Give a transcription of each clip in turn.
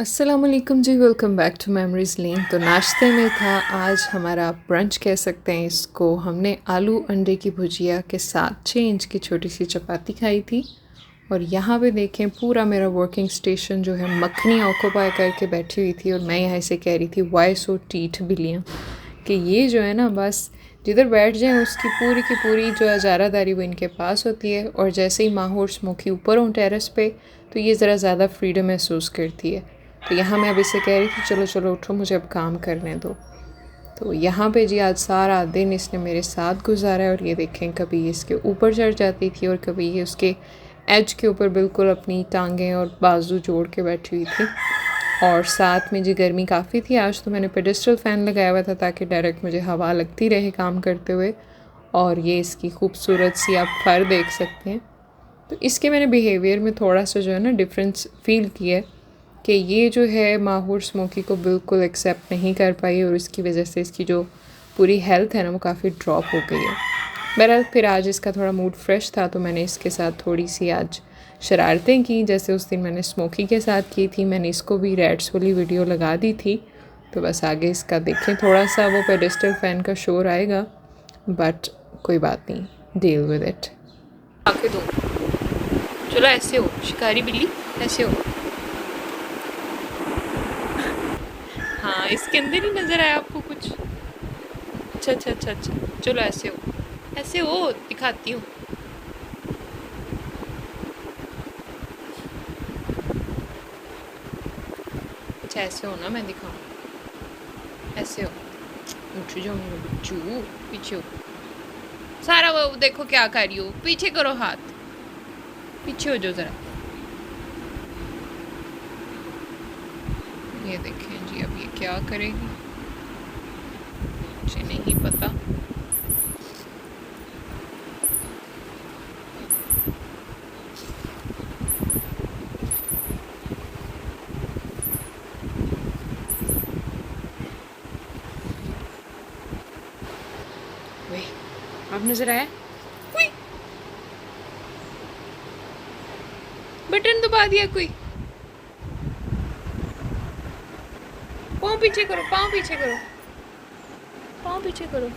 अस्सलाम वालेकुम जी, welcome back to memories लेन। तो नाश्ते में था आज हमारा ब्रंच कह सकते हैं इसको। हमने आलू अंडे की भुजिया के साथ 6 इंच की छोटी सी चपाती खाई थी। और यहाँ पे देखें पूरा मेरा वर्किंग स्टेशन जो है मखनी ऑक्यूपाई करके बैठी हुई थी। और मैं यहाँ से कह रही थी वाई सो टीठ बिल्लियाँ, कि ये जो है ना बस जिधर बैठ जाएं उसकी पूरी की पूरी जो अजारादारी वो इनके पास होती है। और जैसे ही माहौर स्मोकी ऊपर हूँ टेरेस पे तो ये ज़रा ज़्यादा फ्रीडम महसूस करती है। तो यहाँ मैं अब इससे कह रही थी चलो चलो उठो, मुझे अब काम करने दो। तो यहाँ पे जी आज सारा दिन इसने मेरे साथ गुजारा है। और ये देखें कभी ये इसके ऊपर चढ़ जाती थी और कभी ये उसके एज के ऊपर बिल्कुल अपनी टांगें और बाजू जोड़ के बैठी हुई थी। और साथ में जी गर्मी काफ़ी थी आज, तो मैंने पेडेस्ट्रल फ़ैन लगाया हुआ था ताकि डायरेक्ट मुझे हवा लगती रहे काम करते हुए। और ये इसकी खूबसूरत सी आप फर देख सकते हैं। तो इसके मैंने बिहेवियर में थोड़ा सा जो है ना डिफरेंस फ़ील किया है कि ये जो है माहौर स्मोकी को बिल्कुल एक्सेप्ट नहीं कर पाई और इसकी वजह से इसकी जो पूरी हेल्थ है ना वो काफ़ी ड्रॉप हो गई है। बहरहाल फिर आज इसका थोड़ा मूड फ्रेश था तो मैंने इसके साथ थोड़ी सी आज शरारतें की, जैसे उस दिन मैंने स्मोकी के साथ की थी। मैंने इसको भी रैट्स वाली वीडियो लगा दी थी। तो बस आगे इसका देखें, थोड़ा सा वो पेडेस्टल फ़ैन का शोर आएगा बट कोई बात नहीं, डील विद इट। आके दो, चलो ऐसे हो शिकारी बिल्ली, ऐसे हो। हाँ इसके अंदर ही नज़र आया आपको कुछ? अच्छा अच्छा अच्छा अच्छा, चलो ऐसे हो, ऐसे हो, दिखाती हूँ। अच्छा ऐसे हो ना, मैं दिखाऊँ, ऐसे हो। उठ जाओ मेरे बच्चू, पीछे हो। सारा वो देखो क्या कर रही हो, पीछे करो हाथ, पीछे हो जाओ ज़रा। ये देखें जी अब ये क्या करेगी मुझे नहीं पता। वे अब नजर आया, कोई बटन दबा दिया कोई। पाँव पीछे करो, पाँव पीछे करो, पाँव पीछे करो।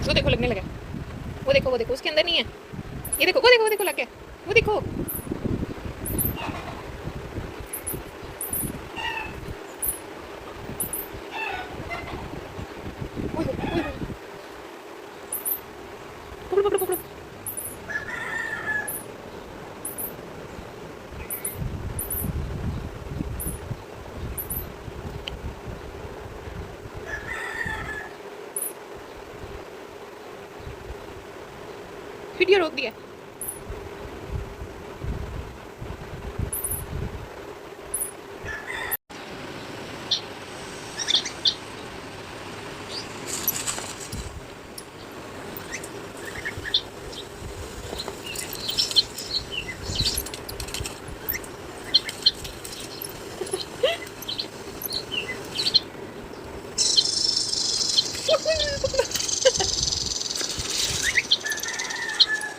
वो देखो लगने लगा, वो देखो उसके अंदर नहीं है। ये देखो वो देखो लग गया, वो देखो। पकड़ो पकड़ो पकड़ो। वीडियो रोक दिया।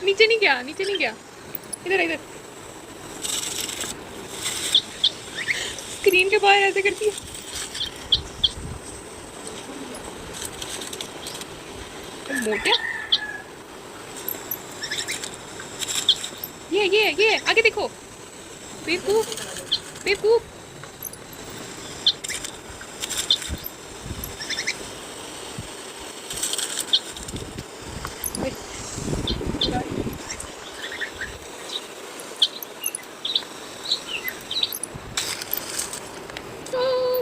नीचे नहीं गया, नीचे नहीं गया, इधर इधर। स्क्रीन के बाहर ऐसे करती है। मोटा ये आगे देखो, बेवकूफ बेवकूफ।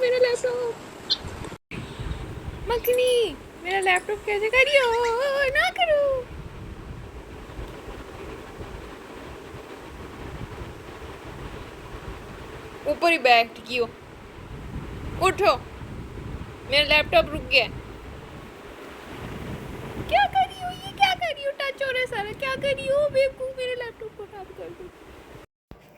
मेरा लैपटॉप, मखनी मेरा लैपटॉप कैसे करियो, ना करो। ऊपर ही बैठ कियो, उठो, मेरा लैपटॉप रुक गया। क्या कर रही हो, ये क्या कर रही हो, टच हो रहा है सारा, क्या कर रही हो बेवकूफ, मेरे लैपटॉप को खराब कर दो।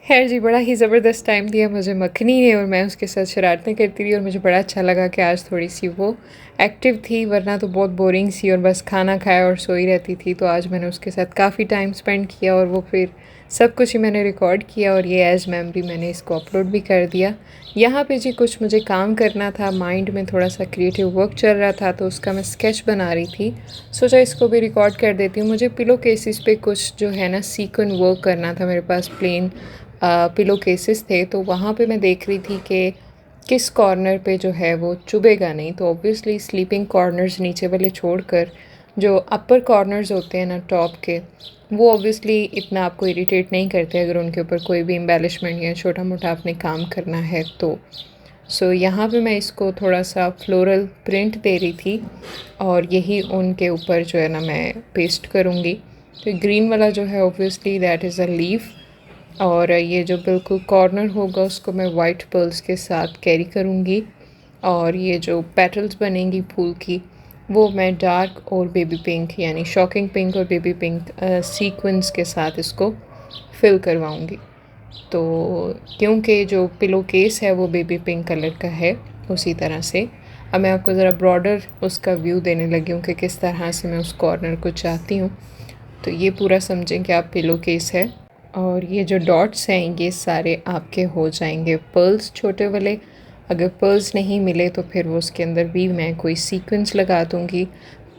खैर जी, बड़ा ही ज़बरदस्त टाइम दिया मुझे मखनी ने और मैं उसके साथ शरारतें करती रही और मुझे बड़ा अच्छा लगा कि आज थोड़ी-सी वो एक्टिव थी, वरना तो बहुत बोरिंग सी और बस खाना खाया और सोई रहती थी। तो आज मैंने उसके साथ काफ़ी टाइम स्पेंड किया और वो फिर सब कुछ ही मैंने रिकॉर्ड किया और ये एज़ मेमोरी मैंने इसको अपलोड भी कर दिया। यहाँ पे जी कुछ मुझे काम करना था, माइंड में थोड़ा-सा क्रिएटिव वर्क चल रहा था, तो उसका मैं स्केच बना रही थी। सोचा इसको भी रिकॉर्ड कर देती हूँ। मुझे पिलो केसेस पे कुछ जो है ना सीक्वेंस वर्क करना था, मेरे पास प्लेन पिलो केसेस थे, तो वहाँ पे मैं देख रही थी कि किस कॉर्नर पे जो है वो चुभेगा नहीं। तो ऑब्वियसली स्लीपिंग कॉर्नर्स नीचे वाले छोड़कर जो अपर कॉर्नर्स होते हैं ना टॉप के, वो ऑब्वियसली इतना आपको इरिटेट नहीं करते अगर उनके ऊपर कोई भी एम्बेलिशमेंट या छोटा मोटा आपने काम करना है तो। सो यहाँ पे मैं इसको थोड़ा सा फ्लोरल प्रिंट दे रही थी और यही उनके ऊपर जो है ना मैं पेस्ट करूँगी। तो ग्रीन वाला जो है obviously that is a leaf और ये जो बिल्कुल कॉर्नर होगा उसको मैं वाइट पर्ल्स के साथ कैरी करूँगी और ये जो पेटल्स बनेंगी फूल की वो मैं डार्क और बेबी पिंक यानी शॉकिंग पिंक और बेबी पिंक सीक्वेंस के साथ इसको फिल करवाऊँगी। तो क्योंकि जो पिलो केस है वो बेबी पिंक कलर का है, उसी तरह से अब मैं आपको ज़रा ब्रॉडर उसका व्यू देने लगी हूँ कि किस तरह से मैं उस कॉर्नर को चाहती हूँ। तो ये पूरा समझें कि आप पिलो केस है और ये जो डॉट्स हैं ये सारे आपके हो जाएंगे पर्ल्स छोटे वाले। अगर पर्ल्स नहीं मिले तो फिर वो उसके अंदर भी मैं कोई सीक्वेंस लगा दूँगी।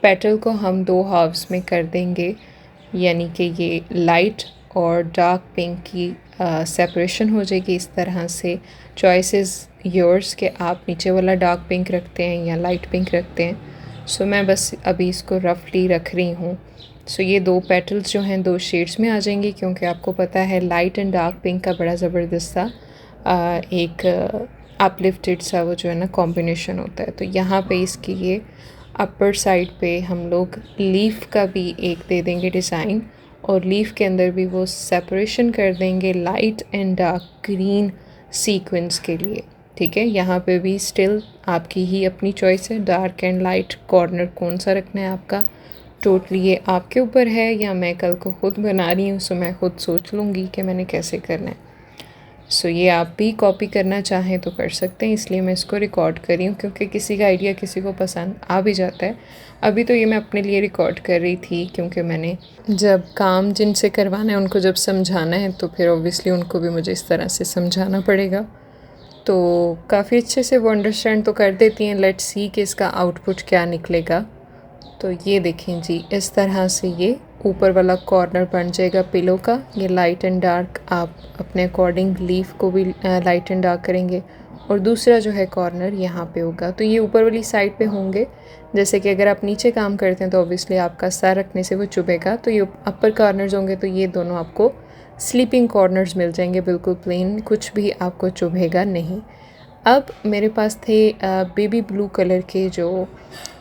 पेटल को हम 2 हाफ्स में कर देंगे, यानी कि ये लाइट और डार्क पिंक की सेपरेशन हो जाएगी इस तरह से। चॉइसेस योर्स के आप नीचे वाला डार्क पिंक रखते हैं या लाइट पिंक रखते हैं। सो मैं बस अभी इसको रफली रख रही हूँ। सो ये 2 पेटल्स जो हैं 2 शेड्स में आ जाएंगी, क्योंकि आपको पता है लाइट एंड डार्क पिंक का बड़ा ज़बरदस्त सा एक अपलिफ्टेड सा वो जो है ना कॉम्बिनेशन होता है। तो यहाँ पे इसकी ये अपर साइड पे हम लोग लीफ का भी एक दे देंगे डिज़ाइन और लीफ के अंदर भी वो सेपरेशन कर देंगे light and dark green sequence के लिए। ठीक है, यहाँ पे भी स्टिल आपकी ही अपनी चॉइस है, डार्क एंड लाइट कॉर्नर कौन सा रखना है आपका, टोटली ये आपके ऊपर है। या मैं कल को ख़ुद बना रही हूँ सो मैं ख़ुद सोच लूँगी कि मैंने कैसे करना है। सो ये आप भी कॉपी करना चाहें तो कर सकते हैं, इसलिए मैं इसको रिकॉर्ड कर रही हूँ क्योंकि किसी का आइडिया किसी को पसंद आ भी जाता है। अभी तो ये मैं अपने लिए रिकॉर्ड कर रही थी क्योंकि मैंने जब काम जिनसे करवाना है उनको जब समझाना है तो फिर ऑब्वियसली उनको भी मुझे इस तरह से समझाना पड़ेगा। तो काफ़ी अच्छे से वो अंडरस्टैंड तो कर देती हैं। लेट्स सी कि इसका आउटपुट क्या निकलेगा। तो ये देखें जी, इस तरह से ये ऊपर वाला कॉर्नर बन जाएगा पिलो का। ये लाइट एंड डार्क आप अपने अकॉर्डिंग लीफ को भी लाइट एंड डार्क करेंगे और दूसरा जो है कॉर्नर यहाँ पे होगा। तो ये ऊपर वाली साइड पे होंगे, जैसे कि अगर आप नीचे काम करते हैं तो ऑब्वियसली आपका सर रखने से वो चुभेगा। तो ये अपर कॉर्नर्स होंगे, तो ये दोनों आपको स्लीपिंग कॉर्नर्स मिल जाएंगे, बिल्कुल प्लेन, कुछ भी आपको चुभेगा नहीं। अब मेरे पास थे बेबी ब्लू कलर के जो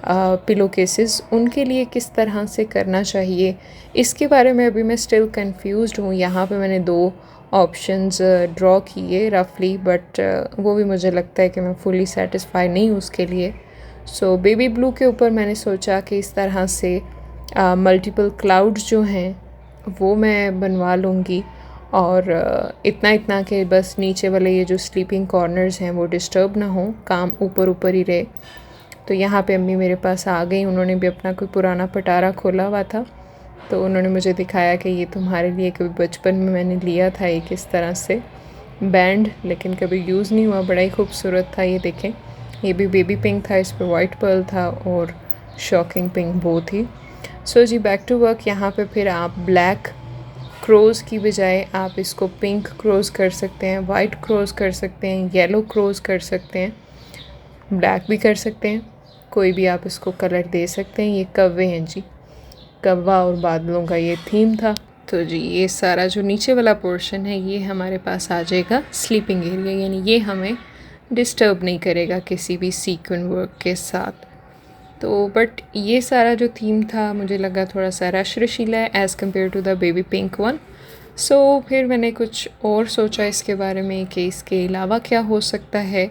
पिलो केसेस, उनके लिए किस तरह से करना चाहिए इसके बारे में अभी मैं स्टिल कंफ्यूज्ड हूँ। यहाँ पे मैंने 2 ऑप्शंस ड्रॉ किए रफली, बट वो भी मुझे लगता है कि मैं फुली सेटिस्फाई नहीं हूँ उसके लिए। सो बेबी ब्लू के ऊपर मैंने सोचा कि इस तरह से मल्टीपल क्लाउड्स जो हैं वो मैं बनवा लूँगी और इतना इतना कि बस नीचे वाले ये जो स्लीपिंग कॉर्नर्स हैं वो डिस्टर्ब ना हो, काम ऊपर ऊपर ही रहे। तो यहाँ पे अम्मी मेरे पास आ गई, उन्होंने भी अपना कोई पुराना पटारा खोला हुआ था तो उन्होंने मुझे दिखाया कि ये तुम्हारे लिए कभी बचपन में मैंने लिया था एक इस तरह से बैंड, लेकिन कभी यूज़ नहीं हुआ, बड़ा ही खूबसूरत था। ये देखें, ये भी बेबी पिंक था, इस पर वाइट पर्ल था और शॉकिंग पिंक बोथ ही। सो जी बैक टू वर्क। यहाँ पे फिर आप ब्लैक क्रोज़ की बजाय आप इसको पिंक क्रोज़ कर सकते हैं, वाइट क्रोज़ कर सकते हैं, येलो क्रोज़ कर सकते हैं, ब्लैक भी कर सकते हैं, कोई भी आप इसको कलर दे सकते हैं। ये कौवे हैं जी, कौवा और बादलों का ये थीम था। तो जी ये सारा जो नीचे वाला पोर्शन है ये हमारे पास आ जाएगा स्लीपिंग एरिया, यानी ये हमें डिस्टर्ब नहीं करेगा किसी भी सीक्वेंस वर्क के साथ। तो बट ये सारा जो थीम था मुझे लगा थोड़ा सा रश रशीला है as compare to the baby pink one. So फिर मैंने कुछ और सोचा इसके बारे में कि इसके अलावा क्या हो सकता है,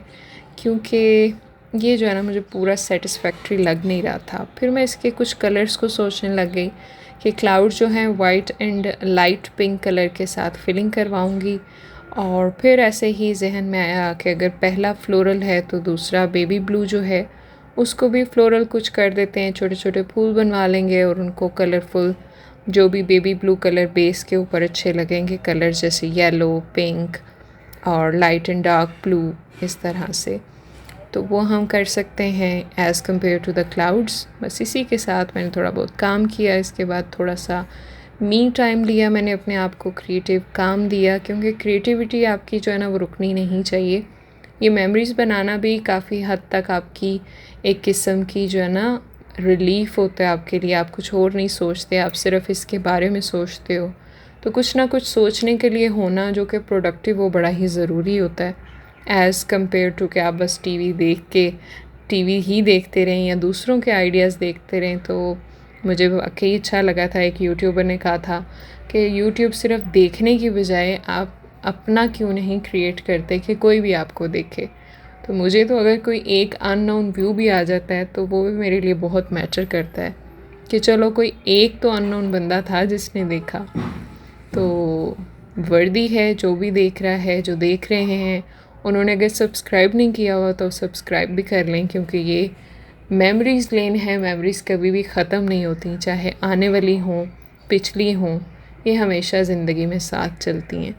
क्योंकि ये जो है ना मुझे पूरा सेटिस्फैक्ट्री लग नहीं रहा था। फिर मैं इसके कुछ कलर्स को सोचने लग गई कि क्लाउड जो हैं white and light pink colour के साथ फिलिंग करवाऊँगी और फिर ऐसे ही जहन में आया कि अगर पहला फ्लोरल है तो दूसरा बेबी ब्लू जो है उसको भी फ्लोरल कुछ कर देते हैं, छोटे छोटे फूल बनवा लेंगे और उनको कलरफुल जो भी बेबी ब्लू कलर बेस के ऊपर अच्छे लगेंगे कलर, जैसे येलो, पिंक और लाइट एंड डार्क ब्लू, इस तरह से तो वो हम कर सकते हैं as compare to the clouds. बस इसी के साथ मैंने थोड़ा बहुत काम किया। इसके बाद थोड़ा सा मी टाइम लिया, मैंने अपने आप को क्रिएटिव काम दिया, क्योंकि क्रिएटिविटी आपकी जो है ना वो रुकनी नहीं चाहिए। ये मेमोरीज़ बनाना भी काफ़ी हद तक आपकी एक किस्म की जो है ना रिलीफ़ होता है आपके लिए। आप कुछ और नहीं सोचते, आप सिर्फ इसके बारे में सोचते हो। तो कुछ ना कुछ सोचने के लिए होना जो कि प्रोडक्टिव हो बड़ा ही ज़रूरी होता है, एज़ कम्पेयर टू कि आप बस टीवी ही देखते रहें या दूसरों के आइडियाज़ देखते रहें। तो मुझे वाकई अच्छा लगा था, एक यूट्यूबर ने कहा था कि यूट्यूब सिर्फ देखने की बजाय आप अपना क्यों नहीं क्रिएट करते कि कोई भी आपको देखे। तो मुझे तो अगर कोई एक अननोन व्यू भी आ जाता है तो वो भी मेरे लिए बहुत मैटर करता है कि चलो कोई एक तो अननोन बंदा था जिसने देखा। तो वर्दी है जो भी देख रहा है, जो देख रहे हैं, उन्होंने अगर सब्सक्राइब नहीं किया हुआ तो सब्सक्राइब भी कर लें, क्योंकि ये मेमोरीज़ लेन है। मेमोरीज़ कभी भी ख़त्म नहीं होती, चाहे आने वाली हों, पिछली हों, ये हमेशा ज़िंदगी में साथ चलती हैं।